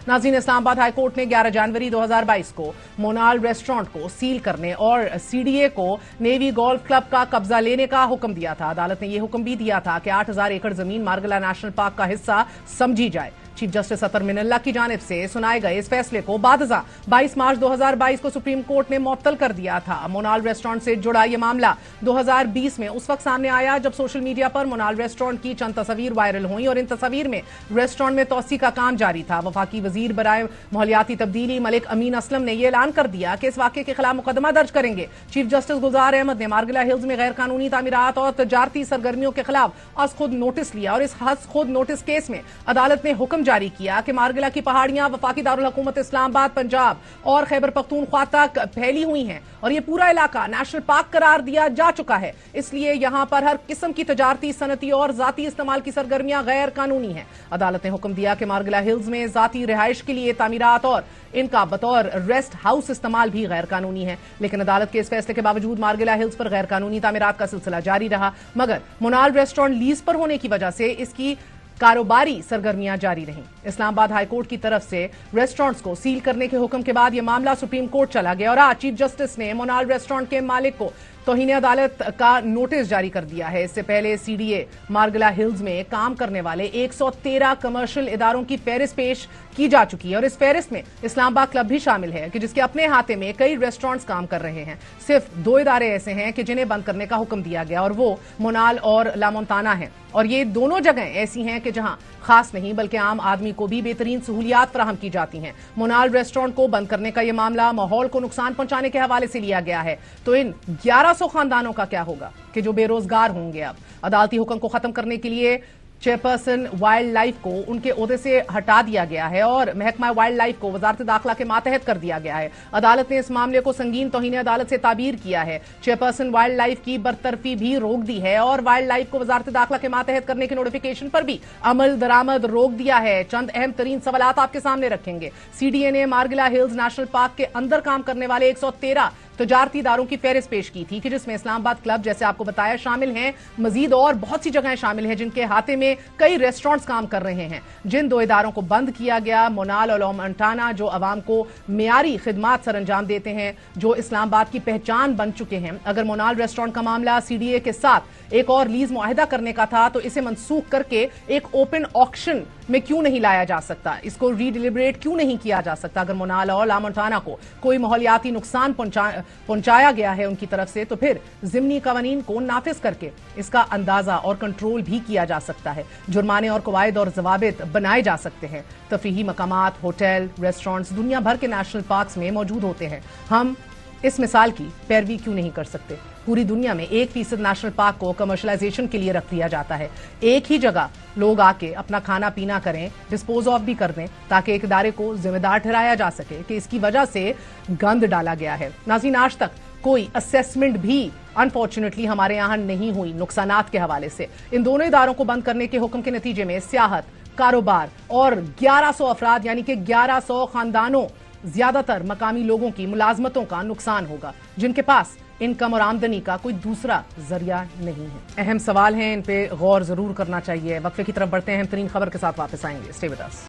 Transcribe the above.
नाज़रीन, Islamabad high court ने 11 जनवरी 2022 को मोनाल रेस्टोरेंट को सील करने और सीडीए को नेवी गोल्फ क्लब का कब्जा लेने का हुक्म दिया था। अदालत ने यह हुक्म भी दिया था कि 8000 एकड़ जमीन मार्गला नेशनल पार्क का हिस्सा समझी जाए। चीफ जस्टिस अतर मिनल्ला की जानिब से सुनाए गए इस फैसले को बादजा 22 मार्च 2022 को सुप्रीम कोर्ट ने मुअत्तल कर दिया था। मोनाल रेस्टोरेंट से जुड़ा यह मामला 2020 में उस वक्त सामने आया जब सोशल मीडिया पर मोनाल रेस्टोरेंट की चंद तस्वीर वायरल हुई और इन तस्वीर में रेस्टोरेंट में तोसी का काम जारी था। वफाकी वजीर बराए माहौलियाती तब्दीली मलिक अमीन असलम ने यह ऐलान कर दिया कि इस वाक़े के खिलाफ मुकदमा दर्ज करेंगे। चीफ जस्टिस गुलजार अहमद ने मार्गला हिल्स में गैर कानूनी तामीरात और तजारती सरगर्मियों के खिलाफ आज खुद नोटिस लिया और इस खुद नोटिस केस में अदालत ने हुक्म जारी किया कि मार्गला की पहाड़ियां वफाकी दारुल हुकूमत इस्लामाबाद, पंजाब और खैबर पख्तूनख्वा तक फैली हुई हैं और यह पूरा इलाका नेशनल पार्क करार दिया जा चुका है। इसलिए यहां पर हर किस्म की तजारती, सनती और जाती इस्तेमाल की सरगर्मियां गैर कानूनी हैं। अदालत ने हुक्म दिया कि मार्गला हिल्स में जाती रिहाइश के लिए तामीरात और इनका बतौर रेस्ट हाउस इस्तेमाल भी गैर कानूनी है। लेकिन अदालत के इस फैसले के बावजूद मार्गला हिल्स पर गैर कानूनी तामीरात का सिलसिला जारी रहा, मगर मोनाल रेस्टोरेंट लीज पर होने की वजह से इसकी कारोबारी सरगर्मियां जारी रहीं। इस्लामाबाद हाई कोर्ट की तरफ से रेस्टोरेंट्स को सील करने के हुक्म के बाद यह मामला सुप्रीम कोर्ट चला गया और आज चीफ जस्टिस ने मोनाल रेस्टोरेंट के मालिक को तौहीन अदालत का नोटिस जारी कर दिया है। इससे पहले सीडीए मार्गला हिल्स में काम करने वाले 113 कमर्शियल इदारों की फहरिस्त पेश की जा चुकी है और इस फहरिस्त में इस्लामाबाद क्लब भी शामिल है कि जिसके अपने हाथे में कई रेस्टोरेंट्स काम कर रहे हैं। सिर्फ 2 इदारे ऐसे हैं कि जिन्हें बंद करने का हुक्म दिया गया और वो मोनाल और लामोंताना है और ये दोनों जगह ऐसी हैं कि जहां खास नहीं बल्कि आम आदमी को भी बेहतरीन सहूलियात फराहम की जाती हैं। मोनाल रेस्टोरेंट को बंद करने का यह मामला माहौल को नुकसान पहुंचाने के हवाले से लिया गया है, तो इन 1100 खानदानों का क्या होगा कि जो बेरोजगार होंगे। अब अदालती हुक्म को खत्म करने के लिए चेयरपर्सन वाइल्ड लाइफ को उनके ओहदे से हटा दिया गया है और महकमा वाइल्ड लाइफ को वजारत दाखिला के मातहत कर दिया गया है। अदालत ने इस मामले को संगीन तौहीन अदालत से ताबीर किया है। चेयरपर्सन वाइल्ड लाइफ की बरतरफी भी रोक दी है और वाइल्ड लाइफ को वजारत दाखिला के मातहत करने के नोटिफिकेशन पर भी अमल दरामद रोक दिया है। चंद अहम तरीन सवालात आपके सामने रखेंगे। सीडीए ने मार्गला हिल्स नेशनल पार्क के अंदर काम करने वाले 113 तजारती इदारों की फहरिस्त पेश की थी कि जिसमें इस्लामाबाद क्लब जैसे आपको बताया शामिल हैं। मजीद और बहुत सी जगहें शामिल हैं जिनके हाथे में कई रेस्टोरेंट्स काम कर रहे हैं। जिन 2 इदारों को बंद किया गया, मोनाल और लामोंताना, जो अवाम को मियारी खिदमात सर अंजाम देते हैं, जो इस्लामाबाद की पहचान बन चुके हैं। अगर मोनाल रेस्टोरेंट का मामला सीडीए के साथ एक और लीज मुआहिदा करने का था तो इसे मनसूख करके एक ओपन ऑक्शन में क्यों नहीं लाया जा सकता, इसको रीडिलिबरेट क्यों नहीं किया जा सकता। अगर मोनाल और लामोंताना को कोई माहौलियाती नुकसान पहुंचाया गया है उनकी तरफ से तो फिर जिमनी कवानीन को नाफिज करके इसका अंदाजा और कंट्रोल भी किया जा सकता है। जुर्माने और कवायद और जवाबित बनाए जा सकते हैं। तफरीही मकामात, होटल, रेस्टोरेंट्स दुनिया भर के नेशनल पार्क्स में मौजूद होते हैं। हम इस मिसाल की पैरवी क्यों नहीं कर सकते। पूरी दुनिया में 1% नेशनल पार्क को कमर्शलाइजेशन के लिए रख दिया जाता है। एक ही जगह लोग आके अपना खाना पीना करें, डिस्पोज ऑफ भी कर दें ताकि एक इदारे को जिम्मेदार ठहराया जा सके कि इसकी वजह से गंद डाला गया है। नाज़रीन, आज तक कोई असेसमेंट भी अनफॉर्चुनेटली हमारे यहां नहीं हुई नुकसानात के हवाले से। इन दोनों इदारों को बंद करने के हुक्म के नतीजे में सियाहत, कारोबार और 1100 अफराद यानी कि 1100 खानदानों, ज्यादातर मकामी लोगों की मुलाजमतों का नुकसान होगा जिनके पास इनकम और आमदनी का कोई दूसरा जरिया नहीं है। अहम सवाल हैं, इन पे गौर जरूर करना चाहिए। वक्फे की तरफ बढ़ते हैं, अहम तरीन खबर के साथ वापस आएंगे। Stay with us.